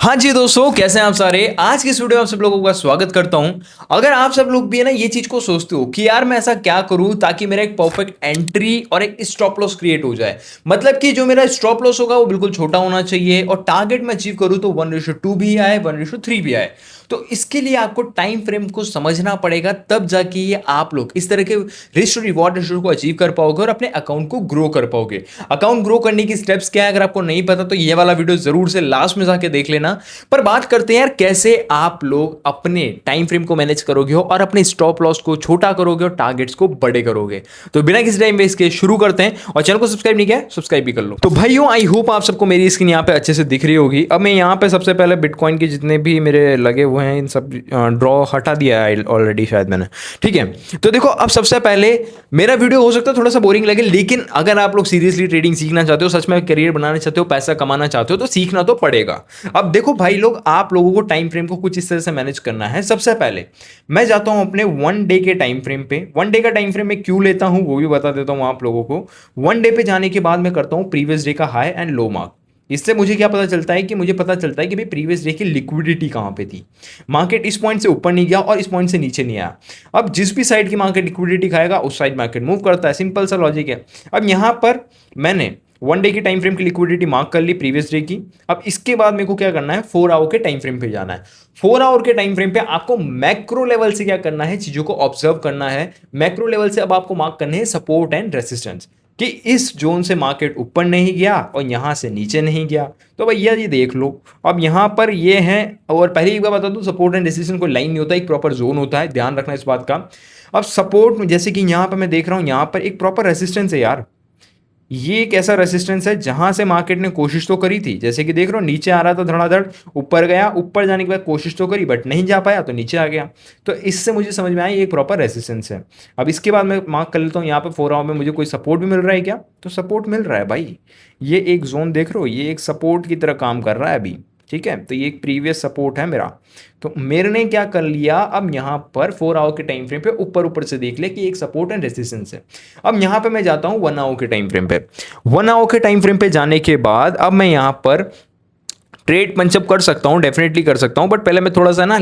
हाँ जी दोस्तों, कैसे हैं आप सारे। आज की इस वीडियो में आप सब लोगों का स्वागत करता हूं। अगर आप सब लोग भी है ना ये चीज को सोचते हो कि यार मैं ऐसा क्या करूं ताकि मेरा एक परफेक्ट एंट्री और एक स्टॉप लॉस क्रिएट हो जाए, मतलब कि जो मेरा स्टॉप लॉस होगा वो बिल्कुल छोटा होना चाहिए और टारगेट मैं अचीव करूं तो 1:2 भी आए, 1:3 भी आए। तो इसके लिए आपको टाइम फ्रेम को समझना पड़ेगा, तब जाके ये आप लोग इस तरह के रिस्क रिवॉर्ड रेशियो को अचीव कर पाओगे और अपने अकाउंट को ग्रो कर पाओगे। अकाउंट ग्रो करने की स्टेप्स क्या है, अगर आपको नहीं पता तो ये वाला वीडियो जरूर से लास्ट में जाके देख लेना। पर बात करते हैं यार कैसे आप लोग अपने टाइम फ्रेम को मैनेज करोगे और अपने स्टॉप लॉस को छोटा करोगे और टारगेट्स को बड़े करोगे। तो बिना किसी टाइम वेस्ट के शुरू करते हैं, और चैनल को सब्सक्राइब नहीं किया सब्सक्राइब भी कर लो। तो भाइयों, आई होप आप सबको मेरी स्क्रीन यहाँ पे अच्छे से दिख रही होगी। अब मैं यहाँ पे सबसे पहले बिटकॉइन के जितने भी मेरे लगे हुए हैं इन सब ड्रॉ हटा दिया है ऑलरेडी शायद मैंने। ठीक है, तो देखो अब सबसे पहले मेरा वीडियो हो सकता है थोड़ा सा बोरिंग लगे, लेकिन अगर आप लोग सीरियसली ट्रेडिंग सीखना चाहते हो, सच में करियर बनाना चाहते हो, पैसा कमाना चाहते हो, तो सीखना तो पड़ेगा। अब देखो भाई लोग, आप लोगों को टाइम फ्रेम को कुछ इस तरह से मैनेज करना है। सबसे पहले मैं जाता हूं अपने 1 डे के टाइम फ्रेम पे। 1 डे का टाइम फ्रेम मैं क्यों लेता हूं वो भी बता देता हूं आप लोगों को। 1 डे पे जाने के बाद मैं करता हूं प्रीवियस डे का हाई एंड लो मार्क। इससे मुझे क्या पता चलता है कि मुझे पता चलता है कि भाई प्रीवियस डे की लिक्विडिटी कहां पे थी। मार्केट इस पॉइंट से ऊपर नहीं गया और इस पॉइंट से नीचे नहीं आया। अब जिस भी साइड की मार्केट लिक्विडिटी खाएगा उस साइड मार्केट मूव करता है, सिंपल सा लॉजिक है। अब यहां पर मैंने 1 डे की टाइम फ्रेम की लिक्विडिटी मार्क कर ली प्रीवियस डे की। अब इसके बाद मेरे को क्या करना है, 4 आवर के टाइम फ्रेम पे जाना है। 4 आवर के टाइम फ्रेम पे आपको मैक्रो लेवल से क्या करना है, चीजों को ऑब्जर्व करना है। मैक्रो लेवल से अब आपको मार्क करने हैं सपोर्ट एंड रेसिस्टेंस, कि इस जोन से मार्केट ऊपर नहीं गया और यहां से नीचे नहीं गया। तो भैया ये देख लो, अब यहां पर ये है। और पहले एक बार बता दूं, सपोर्ट एंड रेसिस्टेंस कोई लाइन नहीं होता, एक प्रॉपर जोन होता है, ध्यान रखना इस बात का। अब सपोर्ट जैसे कि यहां पर मैं देख रहा हूं, यहां पर एक प्रॉपर रेसिस्टेंस है यार। ये एक ऐसा रेसिस्टेंस है जहां से मार्केट ने कोशिश तो करी थी, जैसे कि देख रहे हो नीचे आ रहा था धड़ाधड़, ऊपर गया, ऊपर जाने के बाद कोशिश तो करी बट नहीं जा पाया तो नीचे आ गया। तो इससे मुझे समझ में आया ये एक प्रॉपर रेसिस्टेंस है। अब इसके बाद मैं मार्क कर लेता हूँ यहाँ पे 4 आवर में मुझे कोई सपोर्ट भी मिल रहा है क्या, तो सपोर्ट मिल रहा है भाई। ये एक जोन देख रहे हो, ये एक सपोर्ट की तरह काम कर रहा है अभी। ठीक है, तो ये एक प्रीवियस सपोर्ट है मेरा। तो मेरे ने क्या कर लिया, अब यहां पर 4 आवर के टाइम फ्रेम पे ऊपर ऊपर से देख ले कि एक सपोर्ट एंड रेजिस्टेंस है। अब यहां पे मैं जाता हूं 1 आवर के टाइम फ्रेम पे। 1 आवर के टाइम फ्रेम पे जाने के बाद अब मैं यहां पर ट्रेड पंचअप कर सकता हूं, डेफिनेटली कर सकता हूं, बट पहले मैं थोड़ा सा ना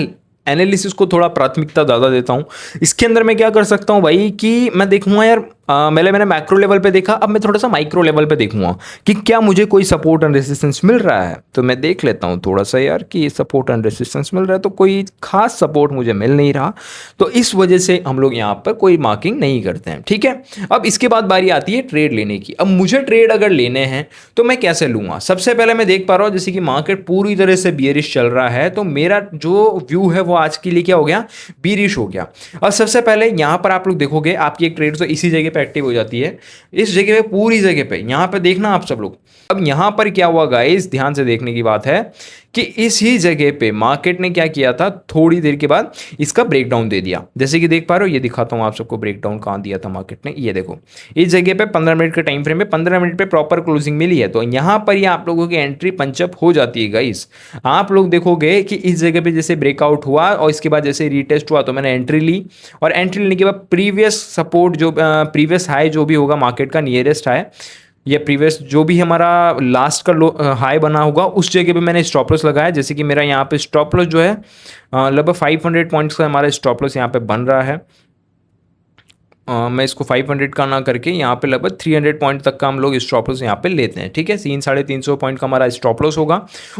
एनालिसिस को थोड़ा प्राथमिकता ज़्यादा देता हूँ। इसके अंदर मैं क्या कर सकता हूँ भाई कि मैं देखूंगा यार, मैंने मैक्रो लेवल पे देखा, अब मैं थोड़ा सा माइक्रो लेवल पे देखूंगा कि क्या मुझे कोई सपोर्ट एंड रेसिस्टेंस मिल रहा है। तो मैं देख लेता हूँ थोड़ा सा यार कि सपोर्ट एंड रेसिस्टेंस मिल रहा है, तो कोई खास सपोर्ट मुझे मिल नहीं रहा। तो इस वजह से हम लोग यहाँ पर कोई मार्किंग नहीं करते हैं। ठीक है, अब इसके बाद बारी आती है ट्रेड लेने की। अब मुझे ट्रेड अगर लेने हैं तो मैं कैसे लूँगा। सबसे पहले मैं देख पा रहा हूँ जैसे कि मार्केट पूरी तरह से बियरिश चल रहा है, तो मेरा जो व्यू है वो आज के लिए क्या हो गया, बियरिश हो गया। और सबसे पहले यहाँ पर आप लोग देखोगे आपकी एक ट्रेड तो इसी जगह पे एक्टिव हो जाती है, इस जगह पे, पूरी जगह पे। यहाँ पे देखना आप सब लोग, अब यहाँ पर क्या हुआ गाइस, ध्यान से देखने की बात है कि इस ही जगह पे मार्केट ने क्या किया था, थोड़ी देर के बाद इसका ब्रेकडाउन दे दिया। जैसे कि देख पा रहे हो, ये दिखाता हूँ आप सबको ब्रेकडाउन कहाँ दिया था मार्केट ने। ये देखो इस जगह पे 15 मिनट के टाइम फ्रेम में 15 मिनट पे प्रॉपर क्लोजिंग मिली है, तो यहाँ पर ही आप लोगों की एंट्री पंचअप हो जाती है गाइस। आप लोग देखोगे कि इस जगह पे जैसे ब्रेकआउट हुआ और इसके बाद जैसे रीटेस्ट हुआ तो मैंने एंट्री ली, और एंट्री लेने के बाद प्रीवियस सपोर्ट जो प्रीवियस हाई जो भी होगा मार्केट का नियरेस्ट हाई, या प्रीवियस जो भी हमारा लास्ट का लो हाई बना होगा उस जगह पे मैंने स्टॉप लॉस लगाया। जैसे कि मेरा यहाँ पे स्टॉप लॉस जो है लगभग 500 पॉइंट्स का हमारा स्टॉप लॉस यहाँ पे बन रहा है। मैं इसको 500 का ना करके यहाँ पे लगभग 300 पॉइंट तक का हम लोग स्टॉप लॉस यहाँ पे लेते हैं। ठीक है, 300-350 पॉइंट का हमारा स्टॉप लॉस होगा।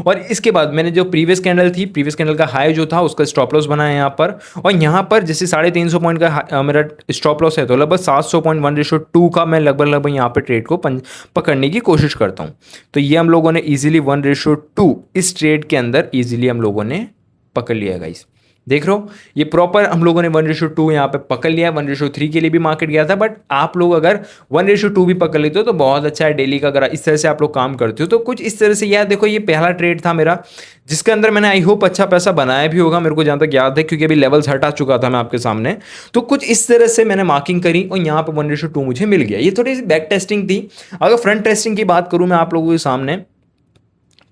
और इसके बाद मैंने जो प्रीवियस कैंडल थी, प्रीवियस कैंडल का हाई जो था उसका स्टॉप लॉस बनाया यहाँ पर, और यहाँ पर जैसे 350 पॉइंट का मेरा स्टॉप लॉस है, तो लगभग 700 पॉइंट 1:2 का मैं लगभग यहाँ पे ट्रेड को पकड़ने की कोशिश करता हूँ। तो ये हम लोगों ने ईजिली 1:2 इस ट्रेड के अंदर ईजिली हम लोगों ने पकड़ लिया गाइस। देख रहे हो, ये प्रॉपर हम लोगों ने 1:2 यहाँ पे पकड़ लिया। 1:3 के लिए भी मार्केट गया था, बट आप लोग अगर 1:2 भी पकड़ लेते हो तो बहुत अच्छा है। डेली का अगर इस तरह से आप लोग काम करते हो तो कुछ इस तरह से, यार देखो ये पहला ट्रेड था मेरा जिसके अंदर मैंने आई होप अच्छा पैसा बनाया भी होगा, मेरे को जहाँ तक याद है, क्योंकि अभी लेवल्स हटा चुका था मैं आपके सामने। तो कुछ इस तरह से मैंने मार्किंग करी और यहाँ पे 1:2 मुझे मिल गया। ये थोड़ी सी बैक टेस्टिंग थी। अगर फ्रंट टेस्टिंग की बात करूँ मैं आप लोगों के सामने,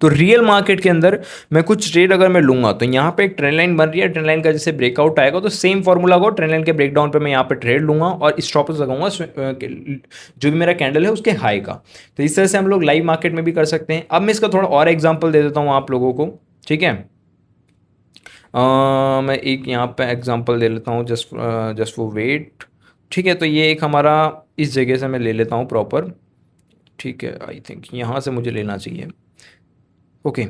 तो रियल मार्केट के अंदर मैं कुछ ट्रेड अगर मैं लूंगा तो यहाँ पे एक ट्रेंड लाइन बन रही है, ट्रेंड लाइन का जैसे ब्रेकआउट आएगा तो सेम फॉर्मूला होगा, ट्रेंड लाइन के ब्रेकडाउन पे मैं यहाँ पे ट्रेड लूंगा और स्टॉप लॉस लगाऊंगा जो भी मेरा कैंडल है उसके हाई का। तो इस तरह से हम लोग लाइव मार्केट में भी कर सकते हैं। अब मैं इसका थोड़ा और एग्जांपल दे देता हूँ आप लोगों को। ठीक है। मैं एक यहाँ पे एग्जांपल ले लेता हूँ, जस्ट फॉर वेट। ठीक है, तो ये एक हमारा इस जगह से मैं ले लेता हूँ प्रॉपर। ठीक है, आई थिंक यहाँ से मुझे लेना चाहिए। ओके,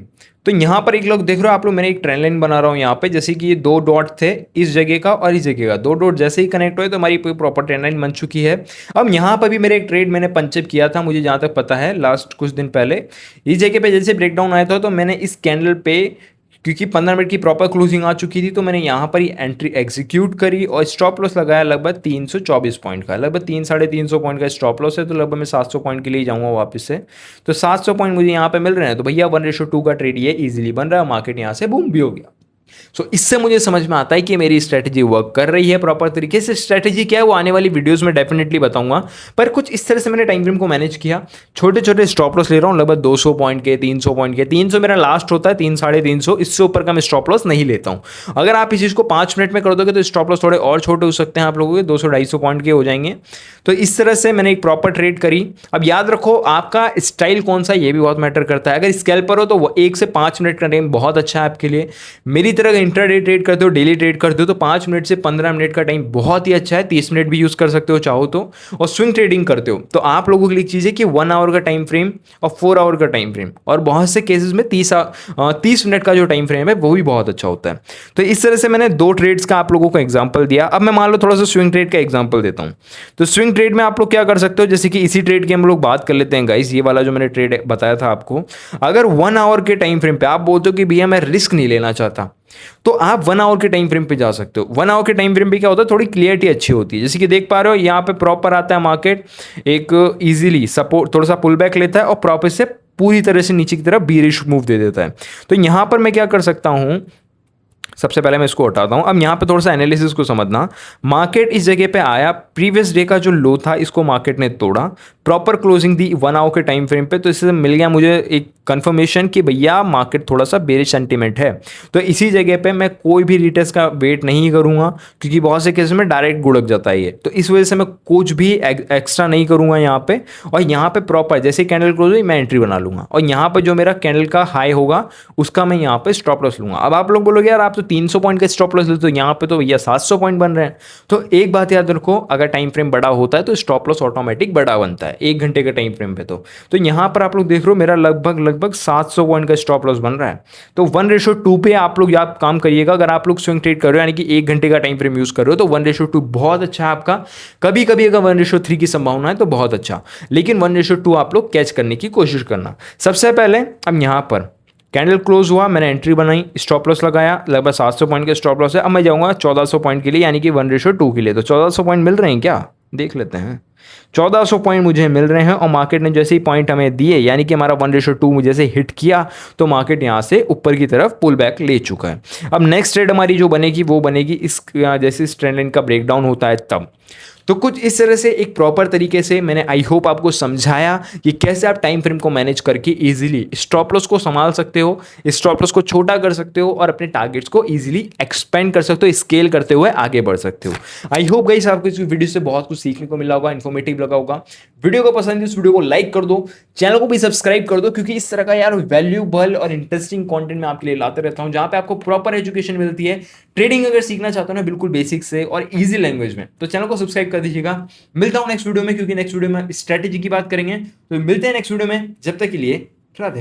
तो यहाँ पर एक लोग देख रहे हो आप लोग, मैंने एक ट्रेंड लाइन बना रहा हूँ यहाँ पे, जैसे कि ये दो डॉट थे इस जगह का और इस जगह का, दो डॉट जैसे ही कनेक्ट हुए तो हमारी प्रॉपर ट्रेंड लाइन बन चुकी है। अब यहाँ पर भी मेरे एक ट्रेड मैंने पंचअप किया था, मुझे जहाँ तक पता है लास्ट कुछ दिन पहले इस जगह पे जैसे ब्रेकडाउन आया था, तो मैंने इस कैंडल पे, क्योंकि 15 मिनट की प्रॉपर क्लोजिंग आ चुकी थी, तो मैंने यहाँ पर ही एंट्री एग्जीक्यूट करी और स्टॉप लॉस लगाया लगभग 324 पॉइंट का, लगभग 300-350 पॉइंट का स्टॉप लॉस है, तो लगभग मैं 700 पॉइंट के लिए जाऊँगा वापस से। तो 700 पॉइंट मुझे यहाँ पे मिल रहे हैं, तो भैया 1:2 का ट्रेड ये ईजिली बन रहा है, मार्केट यहाँ से बूम भी हो गया। सो इससे मुझे समझ में आता है कि मेरी स्ट्रैटेजी वर्क कर रही है प्रॉपर तरीके से। स्ट्रैटेजी क्या है वो आने वाली वीडियोस में डेफिनेटली बताऊंगा, पर कुछ इस तरह से मैंने टाइम फ्रेम को मैनेज किया। छोटे छोटे स्टॉप लॉस ले रहा हूँ, लगभग 200 पॉइंट के, 300 पॉइंट के। 300 मेरा लास्ट होता है, 300-350, इससे ऊपर का मैं स्टॉप लॉस नहीं लेता हूँ। अगर आप इस चीज़ को 5 मिनट में कर दोगे तो स्टॉप लॉस थोड़े और छोटे हो सकते हैं आप लोगों के, 200-250 पॉइंट के हो जाएंगे। तो इस तरह से मैंने एक प्रॉपर ट्रेड करी। अब याद रखो आपका स्टाइल कौन सा, ये भी बहुत मैटर करता है। अगर स्कैल्पर हो तो वो 1 से 5 मिनट का टाइम बहुत अच्छा है आपके लिए। मेरी तरह इंट्राडे ट्रेड करते हो, डेली ट्रेड करते हो, तो 5 मिनट से 15 मिनट का टाइम बहुत ही अच्छा है। 30 मिनट भी यूज कर सकते हो चाहो तो। और स्विंग ट्रेडिंग करते हो तो आप लोगों के लिए एक चीज़ है कि 1 आवर का टाइम फ्रेम और 4 आवर का टाइम फ्रेम, और बहुत से केसेस में 30 मिनट का जो टाइम फ्रेम है वो भी बहुत अच्छा होता है। तो इस तरह से मैंने 2 ट्रेड्स का आप लोगों को एग्जाम्पल दिया। अब मैं मान लो थोड़ा सा स्विंग ट्रेड का एग्जाम्पल देता हूँ। तो स्विंग ट्रेड में आप लोग क्या कर सकते हो, जैसे कि इसी ट्रेड की हम लोग बात कर लेते हैं गाइस। ये वाला जो मैंने ट्रेड बताया था आपको, अगर 1 आवर के टाइम फ्रेम पे आप बोलते हो कि भैया मैं रिस्क नहीं लेना चाहता, तो आप 1 आवर के टाइम फ्रेम पे जा सकते हो। 1 आवर के टाइम फ्रेम पे क्या होता है, थोड़ी क्लियरिटी अच्छी होती है। जैसे कि देख पा रहे हो यहाँ पे प्रॉपर आता है मार्केट, एक इजीली सपोर्ट, थोड़ा सा पुल बैक लेता है और प्रॉपर से पूरी तरह से नीचे की तरफ बीरिश मूव दे देता है। तो यहाँ पर मैं क्या कर सकता हूँ, सबसे पहले मैं इसको हटाता हूं। अब यहाँ पे थोड़ा सा एनालिसिस को समझना। मार्केट इस जगह पे आया, प्रीवियस डे का जो लो था इसको मार्केट ने तोड़ा, प्रॉपर क्लोजिंग दी 1 आवर के टाइम फ्रेम पे, तो इससे मिल गया मुझे एक कंफर्मेशन कि भैया मार्केट थोड़ा सा बेरिश सेंटीमेंट है। तो इसी जगह पे मैं कोई भी रिटेस्ट का वेट नहीं करूंगा, क्योंकि बहुत से केस में डायरेक्ट गुड़क जाता है ये। तो इस वजह से मैं कुछ भी एक्स्ट्रा नहीं करूंगा यहाँ पे। और यहाँ पे प्रॉपर जैसे कैंडल क्लोज हुई मैं एंट्री बना लूंगा, और यहाँ पे जो मेरा कैंडल का हाई होगा उसका मैं यहाँ पे स्टॉप लॉस लूंगा। अब आप लोग बोलोगे यार आप तो 300 पॉइंट का स्टॉप लॉस लेते हो, यहाँ पे तो भैया 700 पॉइंट बन रहे हैं। तो एक बात याद रखो, अगर टाइम फ्रेम बड़ा होता है तो स्टॉप लॉस ऑटोमेटिक बड़ा बनता है 1 घंटे के टाइम फ्रेम पे। तो यहाँ पर आप लोग देख रहे हो मेरा लगभग 700 पॉइंट का स्टॉप लॉस बन रहा है। तो 1:2 पे आप लोग याद काम करिएगा। अगर आप लोग स्विंग ट्रेड कर रहे हो यानी कि 1 घंटे का टाइम फ्रेम यूज कर रहे हो, तो 1:2 बहुत अच्छा है आपका। कभी कभी अगर 1:3 की संभावना है तो बहुत अच्छा, लेकिन 1:2 आप लोग कैच करने की कोशिश करना। सबसे पहले अब यहाँ पर कैंडल क्लोज हुआ, मैंने एंट्री बनाई, स्टॉप लॉस लगाया, लगभग 700 पॉइंट का स्टॉप लॉस है। अब मैं जाऊंगा 1400 पॉइंट के लिए, यानी कि 1:2 के लिए। तो 1400 पॉइंट मिल रहे हैं क्या, देख लेते हैं। 1400 पॉइंट मुझे मिल रहे हैं, और मार्केट ने जैसे ही पॉइंट हमें दिए, यानी कि हमारा 1:2 मुझे से हिट किया, तो मार्केट यहाँ से ऊपर की तरफ पुल बैक ले चुका है। अब नेक्स्ट ट्रेड हमारी जो बनेगी वो बनेगी इस जैसे इस ट्रेंड लाइन का ब्रेकडाउन होता है तब। तो कुछ इस तरह से एक प्रॉपर तरीके से मैंने आई होप आपको समझाया कि कैसे आप टाइम फ्रेम को मैनेज करके इजीली स्टॉप लॉस को संभाल सकते हो, स्टॉप लॉस को छोटा कर सकते हो, और अपने टारगेट्स को इजीली एक्सपेंड कर सकते हो, स्केल करते हुए आगे बढ़ सकते हो। आई होप गाइस आपको इस वीडियो से बहुत कुछ सीखने को मिला होगा, इन्फॉर्मेटिव लगा होगा। वीडियो को पसंद है इस वीडियो को लाइक कर दो, चैनल को भी सब्सक्राइब कर दो, क्योंकि इस तरह का यार वैल्यूबल और इंटरेस्टिंग कंटेंट मैं आपके लिए लाते रहता हूं, जहां पे आपको प्रॉपर एजुकेशन मिलती है। ट्रेडिंग अगर सीखना चाहते हो ना बिल्कुल बेसिक से और इजी लैंग्वेज में, तो चैनल को सब्सक्राइब कर दीजिएगा। मिलता हूं नेक्स्ट वीडियो में, क्योंकि नेक्स्ट वीडियो में स्ट्रेटेजी की बात करेंगे। तो मिलते हैं नेक्स्ट वीडियो में, जब तक के लिए राधे।